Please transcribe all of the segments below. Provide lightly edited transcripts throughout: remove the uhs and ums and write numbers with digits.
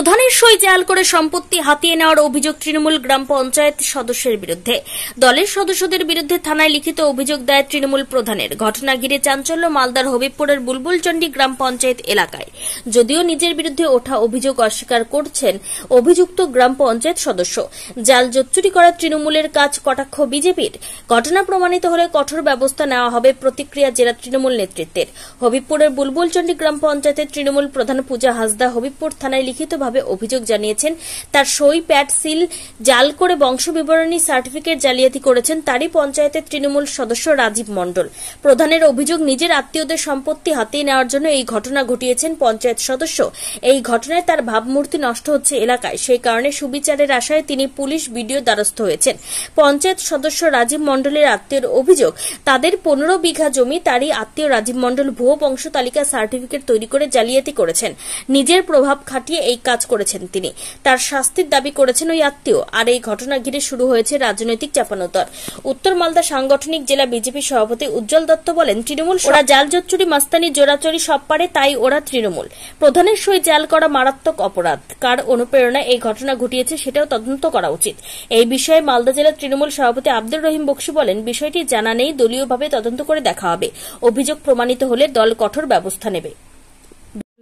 প্রধানের সই জাল করে সম্পত্তি হাতিয়ে নেওয়ার অভিযোগ তৃণমূল গ্রাম পঞ্চায়েত সদস্যের বিরুদ্ধে। দলের সদস্যদের বিরুদ্ধে থানায় লিখিত অভিযোগ দেয় তৃণমূল প্রধানের। ঘটনা ঘিরে চাঞ্চল্য মালদার হবিবপুরের বুলবুলচন্ডী গ্রাম পঞ্চায়েত এলাকায়। যদিও নিজের বিরুদ্ধে ওঠা অভিযোগ অস্বীকার করছেন অভিযুক্ত গ্রাম পঞ্চায়েত সদস্য। জাল জোচ্চুরি করা তৃণমূলের কাজ কটাক্ষ বিজেপির। ঘটনা প্রমাণিত হলে কঠোর ব্যবস্থা নেওয়া হবে প্রতিক্রিয়া জেলা তৃণমূল নেতৃত্বের। হবিবপুরের বুলবুলচন্ডী গ্রাম পঞ্চায়েতের তৃণমূল প্রধান পূজা হাসদা হবিবপুর থানায় লিখিতভাবে অভিযোগ জানিয়েছেন। তার সই প্যাড সিল জাল করে বংশবিবরণী সার্টিফিকেট জালিয়াতি করেছেন তারই পঞ্চায়েতের তৃণমূল সদস্য রাজীব মণ্ডল। প্রধানের অভিযোগ, নিজের আত্মীয়দের সম্পত্তি হাতিয়ে নেওয়ার জন্য এই ঘটনা ঘটিয়েছেন পঞ্চায়েত সদস্য। এই ঘটনায় তার ভাবমূর্তি নষ্ট হচ্ছে এলাকায়, সেই কারণে সুবিচারের আশায় তিনি পুলিশ বিডিও দ্বারস্থ হয়েছেন। পঞ্চায়েত সদস্য রাজীব মণ্ডলের আত্মীয়ের অভিযোগ, তাদের 15 বিঘা জমি তারই আত্মীয় রাজীব মণ্ডল ভুয়ো বংশ তালিকা সার্টিফিকেট তৈরি করে জালিয়াতি করেছেন। নিজের প্রভাব খাটিয়ে এই কাজ করেছেন তিনি। তার শাস্তির দাবি করেছেন ওই আত্মীয়। আর এই ঘটনা ঘিরে শুরু হয়েছে রাজনৈতিক চাপানোতর। উত্তর মালদা সাংগঠনিক জেলা বিজেপি সভাপতি উজ্জ্বল দত্ত বলেন, তৃণমূল ওরা জাল জোচ্চুরি মাস্তানি জোরাচুরি সব পারে, তাই ওরা তৃণমূল। প্রধানের সই জাল করা মারাত্মক অপরাধ। কার অনুপ্রেরণায় এই ঘটনা ঘটিয়েছে সেটাও তদন্ত করা উচিত। এই বিষয়ে মালদা জেলা তৃণমূল সভাপতি আব্দুর রহিম বক্সি বলেন, বিষয়টি জানা নেই, দলীয়ভাবে তদন্ত করে দেখা হবে। অভিযোগ প্রমাণিত হলে দল কঠোর ব্যবস্থা নেবে।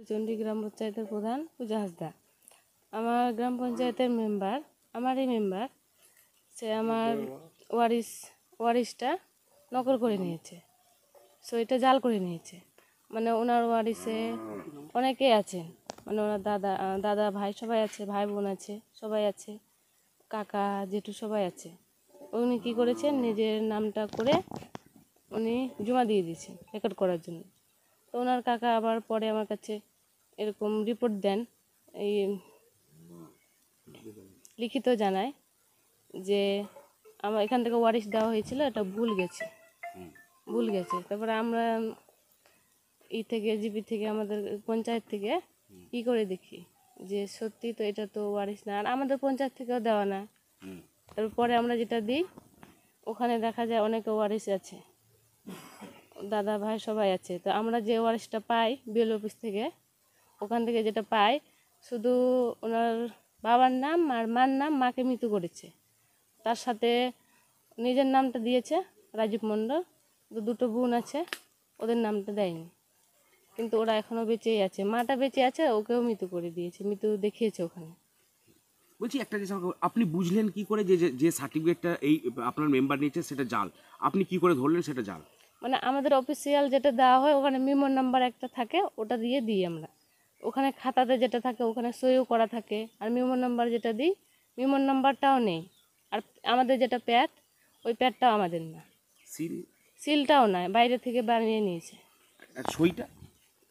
চন্ডী গ্রাম পঞ্চায়েতের প্রধান পূজা হাসদা। আমার গ্রাম পঞ্চায়েতের মেম্বার, আমারই মেম্বার, সে আমার ওয়ারিশটা নকল করে নিয়েছে, সইটা জাল করে নিয়েছে। মানে ওনার ওয়ারিশে অনেকেই আছে, মানে ওনার দাদা ভাই সবাই আছে, ভাই বোন আছে, সবাই আছে, কাকা জেঠু সবাই আছে। উনি কী করেছেন, নিজের নামটা করে উনি জমা দিয়ে দিয়েছেন রেকর্ড করার জন্য। তো ওনার কাকা আবার পরে আমার কাছে এরকম রিপোর্ট দেন, এই লিখিত জানায় যে আমার এখান থেকে ওয়ারিশ দেওয়া হয়েছিল, এটা ভুল গেছে। তারপরে আমরা জিপি থেকে আমাদের পঞ্চায়েত থেকে ই করে দেখি যে সত্যি তো এটা তো ওয়ারিশ না, আর আমাদের পঞ্চায়েত থেকেও দেওয়া না। তারপরে আমরা যেটা দিই ওখানে দেখা যায় অনেকে ওয়ারিশ আছে, দাদা ভাই সবাই আছে। তো আমরা যে ওয়ারিশটা পাই বিএল অফিস থেকে, ওখান থেকে যেটা পাই শুধু ওনার বাবার নাম আর মার নাম, মাকে মৃত্যু করেছে, তার সাথে নিজের নামটা দিয়েছে রাজীব মণ্ডল। দুটো বোন আছে, ওদের নামটা দেয়নি, কিন্তু ওরা এখনও বেঁচেই আছে। মাটা বেঁচে আছে, ওকেও মৃত্যু করে দিয়েছে, মৃত্যু দেখিয়েছে ওখানে। বলছি একটা জিনিস, আপনি বুঝলেন কি করে যে সার্টিফিকেটটা এই আপনার মেম্বার নিয়েছে সেটা জাল? আপনি কি করে ধরলেন সেটা জাল? মানে আমাদের অফিসিয়াল যেটা দেওয়া হয় ওখানে মেমোর নাম্বার একটা থাকে, ওটা দিয়ে দিই আমরা। ওখানে খাতাতে যেটা থাকে ওখানে সইও করা থাকে, আর মেমোর নাম্বার যেটা দিই মেমোর নাম্বারটাও নেই। আর আমাদের যেটা প্যাড, ওই প্যাডটাও আমাদের না, সিলটাও নাই, বাইরে থেকে বানিয়ে নিয়েছে।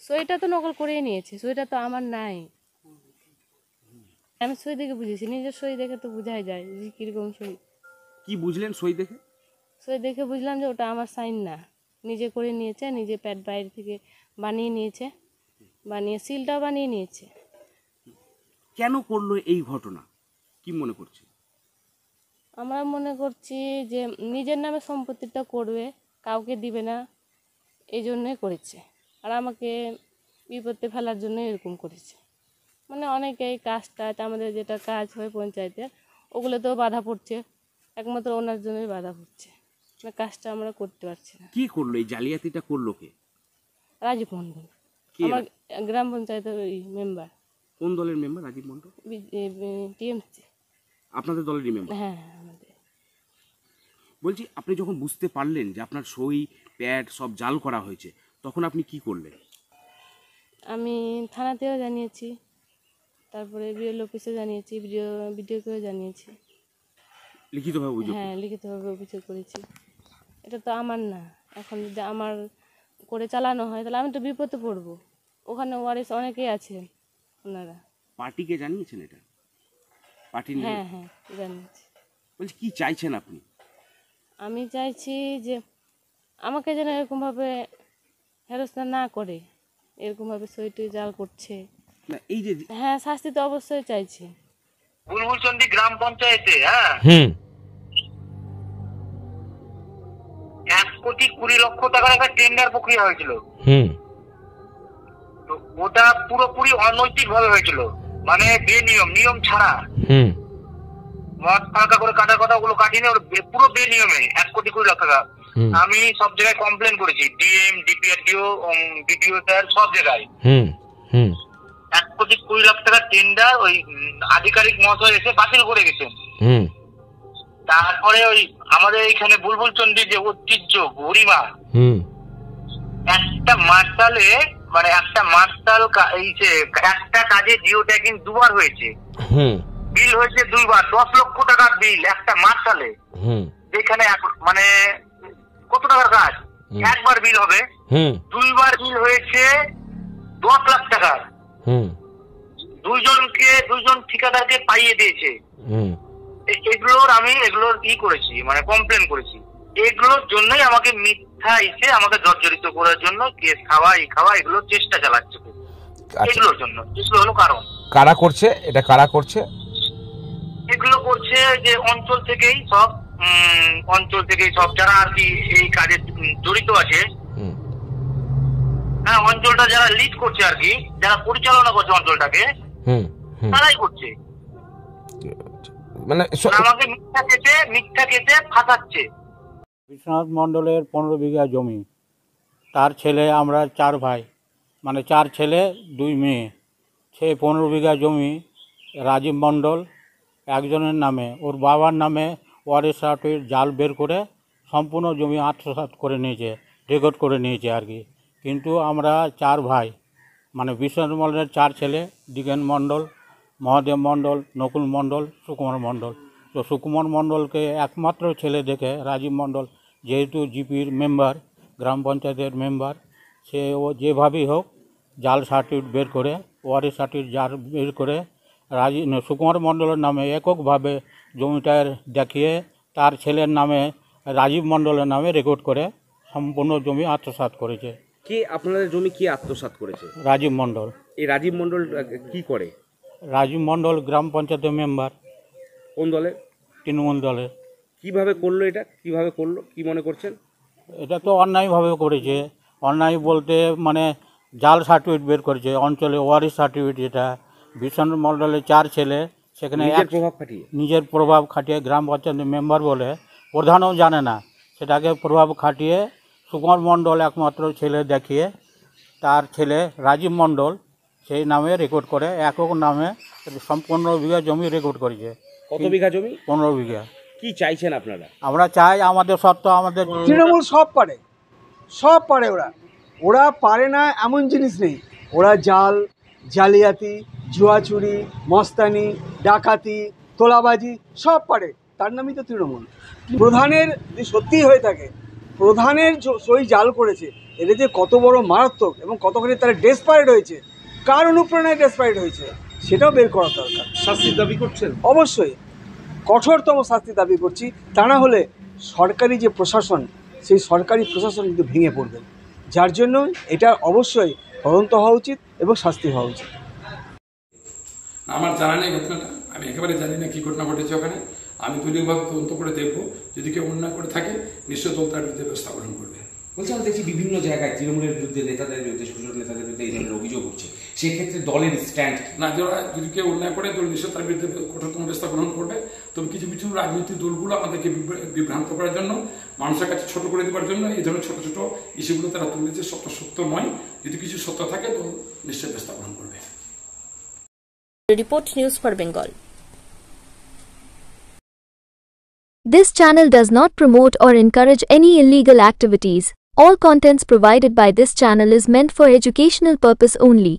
সইটা তো নকল করেই নিয়েছে, সইটা তো আমার নাই। আমি সই দেখে বুঝেছি, নিজের সই দেখে তো বোঝাই যায় যে কিরকম সই। কি বুঝলেন সই দেখে? সই দেখে বুঝলাম যে ওটা আমার সাইন না, নিজে করে নিয়েছে, নিজে প্যাড বাইরে থেকে বানিয়ে নিয়েছে, বানিয়ে সিলটাও বানিয়ে নিয়েছে। কেন করলো এই ঘটনা, কি মনে করছে? আমরা মনে করছি যে নিজের নামে সম্পত্তিটা করবে, কাউকে দিবে না, এই জন্যই করেছে। আর আমাকে বিপদে ফেলার জন্য এরকম করেছে। মানে অনেকেই কাজটা আমাদের যেটা কাজ হয় পঞ্চায়েতের, ওগুলোতেও বাধা পড়ছে, একমাত্র ওনার জন্যই বাধা পড়ছে, মানে কাজটা আমরা করতে পারছি না। কি করলো এই জালিয়াতিটা, করলো কে? রাজীব মণ্ডল, আমার গ্রাম পঞ্চায়েতের মেম্বার। কোন দলের মেম্বার রাজীব মণ্ডল? টিএমসি। আপনাদের দলেরই মেম্বার? হ্যাঁ আমাদের। বলছি আপনি যখন বুঝতে পারলেন যে আপনার সই প্যাড সব জাল করা হয়েছে, তখন আপনি কি করলেন? আমি থানাতেও জানিয়েছি, তারপরে বিএল অফিসে জানিয়েছি, ভিডিওকেও জানিয়েছি। লিখিতভাবে অভিযোগ? হ্যাঁ লিখিতভাবে অভিযোগ করেছি। এটা তো আমার না, এখন যদি আমার করে চালানো হয় তাহলে আমি তো বিপদে পড়বো। ওখানে ওয়ারিশ অনেকেই আছেন, ওনারা। পার্টিকে জানিয়েছেন এটা? পার্টি? হ্যাঁ জানিয়েছি। বলছি কি চাইছেন আপনি? আমি চাইছি যে আমাকে যেন এরকমভাবে হেরস্তা না করে, এরকমভাবে সইটি জাল করছে না, এই যে হ্যাঁ শাস্তি তো অবশ্যই চাইছি। বুলবুলচন্ডী গ্রাম পঞ্চায়েতে 1,20,00,000 টাকার একটা টেন্ডার প্রক্রিয়া হয়েছিল। তো ওটা পুরোপুরি অনৈতিক ভাবে হয়েছিল। মানে বেনিয়ম, নিয়ম ছাড়া হুম মদ ফাঁকা করে কাটার কথা, ওগুলো কাটিনি, ওর পুরো বেনিয়মে 1,20,00,000 টাকা। আমি সব জায়গায় কমপ্লেন করেছি, ডিএম, ডিপিআরডিও, ডিপিও স্যার, সব জায়গায়। 1,20,00,000 টাকা টেন্ডার ওই আধিকারিক মহাশয় এসে বাতিল করে গেছেন। তারপরে ওই আমাদের এখানে বুলবুল চন্ডীর যে ঐতিহ্য গরিমা, একটা মার্শালে মানে একটা মার্শাল একটা কাজে জিও ট্যাগিং 2 বার হয়েছে, বিল হয়েছে 2 বার, 10 লক্ষ টাকার বিল একটা মার্শালে। যেখানে মানে কত টাকার কাজ, একবার বিল হবে, 2 বার বিল হয়েছে 10 লাখ টাকার। দুইজন ঠিকাদারকে পাইয়ে দিয়েছে। এগুলোর করেছি, মানে কমপ্লেন করেছি। এগুলোর জন্যই আমাকে মিথ্যা এসে আমাকে জর্জরিত করার জন্য কেস খাওয়া এগুলোর চেষ্টা চালাচ্ছে। এগুলোর জন্য এগুলো হলো কারণ। কারা করছে এটা? কারা করছে এগুলো? করছে যে অঞ্চল থেকেই সব যারা আর কি এই কাজে জড়িত আছে। হ্যাঁ, অঞ্চলটা যারা লিড করছে আর কি, যারা পরিচালনা করছে অঞ্চলটাকে, তারাই করছে। মানে আমাকে মিথ্যা কেসে ফাঁসাচ্ছে। বিশ্বনাথ মণ্ডলের 15 বিঘা জমি, তার ছেলে, আমরা 4 ভাই, মানে 4 ছেলে 2 মেয়ে। সে 15 বিঘা জমি রাজীব মণ্ডল একজনের নামে, ওর বাবার নামে ওয়ারিশ সার্টিফিকেট জাল বের করে সম্পূর্ণ জমি আত্মসাৎ করে নিয়েছে, রেকর্ড করে নিয়েছে আর কি। কিন্তু আমরা 4 ভাই, মানে বিশ্বনাথ মণ্ডলের 4 ছেলে, দিগেন মণ্ডল, মহাদেব মণ্ডল, নকুল মণ্ডল, সুকুমার মণ্ডল। তো সুকুমার মণ্ডলকে একমাত্র ছেলে দেখে রাজীব মণ্ডল, যেহেতু জিপির মেম্বার, গ্রাম পঞ্চায়েতের মেম্বার, সে ও যেভাবেই হোক জাল সার্টিফিকেট বের করে, ওয়ারিশ সার্টিফিকেট জাল বের করে সুকুমার মণ্ডলের নামে এককভাবে জমিটার দেখিয়ে তার ছেলের নামে, রাজীব মণ্ডলের নামে রেকর্ড করে সম্পূর্ণ জমি আত্মসাৎ করেছে। কে আপনাদের জমি কি আত্মসাৎ করেছে? রাজীব মণ্ডল। এই রাজীব মণ্ডল কি করে? রাজীব মণ্ডল গ্রাম পঞ্চায়েতের মেম্বার। কোন দলের? তৃণমূল দলের। কিভাবে করলো এটা? কিভাবে করলো কি মনে করছেন? এটা তো অন্যায়ভাবে করেছে। অন্যায় বলতে মানে জাল সার্টিফিকেট বের করেছে অঞ্চলে, ওয়ারিশ সার্টিফিকেট, যেটা বিশ্বনাথ মণ্ডলের 4 ছেলে, সেখানে নিজের প্রভাব খাটিয়ে গ্রাম পঞ্চায়েতের মেম্বার বলে, প্রধানও জানে না, সেটাকে প্রভাব খাটিয়ে সুকুমার মণ্ডল একমাত্র ছেলে দেখিয়ে তার ছেলে রাজীব মণ্ডল সেই নামে রেকর্ড করে একক নামে সম্পূর্ণ বিঘা জমি রেকর্ড করেছে। কত বিঘা জমি? 15 বিঘা। কি চাইছেন আপনারা? আমরা চাই আমাদের সত্ত্ব, আমাদের তৃণমূল সব পারে, ওরা পারে না এমন জিনিস নেই। ওরা জালিয়াতি, জুয়া চুরি, মস্তানি, ডাকাতি, তোলাবাজি সব পারে, তার নামই তো তৃণমূল। প্রধানের যদি সত্যিই হয়ে থাকে, প্রধানের সই জাল করেছে, এদের যে কত বড় মারাত্মক এবং কতখানি তারা ডেসপারেট হয়েছে, কার অনুপ্রেরণায় ডেসপারেট হয়েছে, সেটাও বের করা দরকার। শাস্তির দাবি করছেন? অবশ্যই কঠোরতম শাস্তি দাবি করছি। তা না হলে সরকারি যে প্রশাসন, সেই সরকারি প্রশাসন কিন্তু ভেঙে পড়বে, যার জন্য এটা অবশ্যই তদন্ত হওয়া উচিত এবং শাস্তি হওয়া উচিত। আমার জানা নেই ঘটনাটা, আমি একেবারে জানি না কি ঘটনা ঘটেছে ওখানে। আমি দলীয়ভাবে তদন্ত করে দেখবো, যদি কেউ অন্যায় করে থাকে নিশ্চয় দল তার বিরুদ্ধে ব্যবস্থা গ্রহণ করবে। বলছি, আমরা দেখছি বিভিন্ন জায়গায় তৃণমূলের বিরুদ্ধে, নেতাদের বিরুদ্ধে, ছোট নেতাদের বিরুদ্ধে এই ধরনের অভিযোগ উঠছে। সেক্ষেত্রে দলের স্ট্যান্ড না, যদি কেউ অন্যায় করে দল নিশ্চয় তার বিরুদ্ধে কঠোরতম ব্যবস্থা গ্রহণ করবে। তবে কিছু কিছু রাজনৈতিক দলগুলো আমাদেরকে বিভ্রান্ত করার জন্য, মানুষের কাছে ছোট করে দেওয়ার জন্য এই ধরনের ছোট ছোট ইস্যুগুলো তারা তুলেছে। সত্য নয়, যদি কিছু সত্য থাকে তো নিশ্চয় ব্যবস্থা গ্রহণ করবে। Report news for Bengal. This channel does not promote or encourage any illegal activities. All contents provided by this channel is meant for educational purpose only.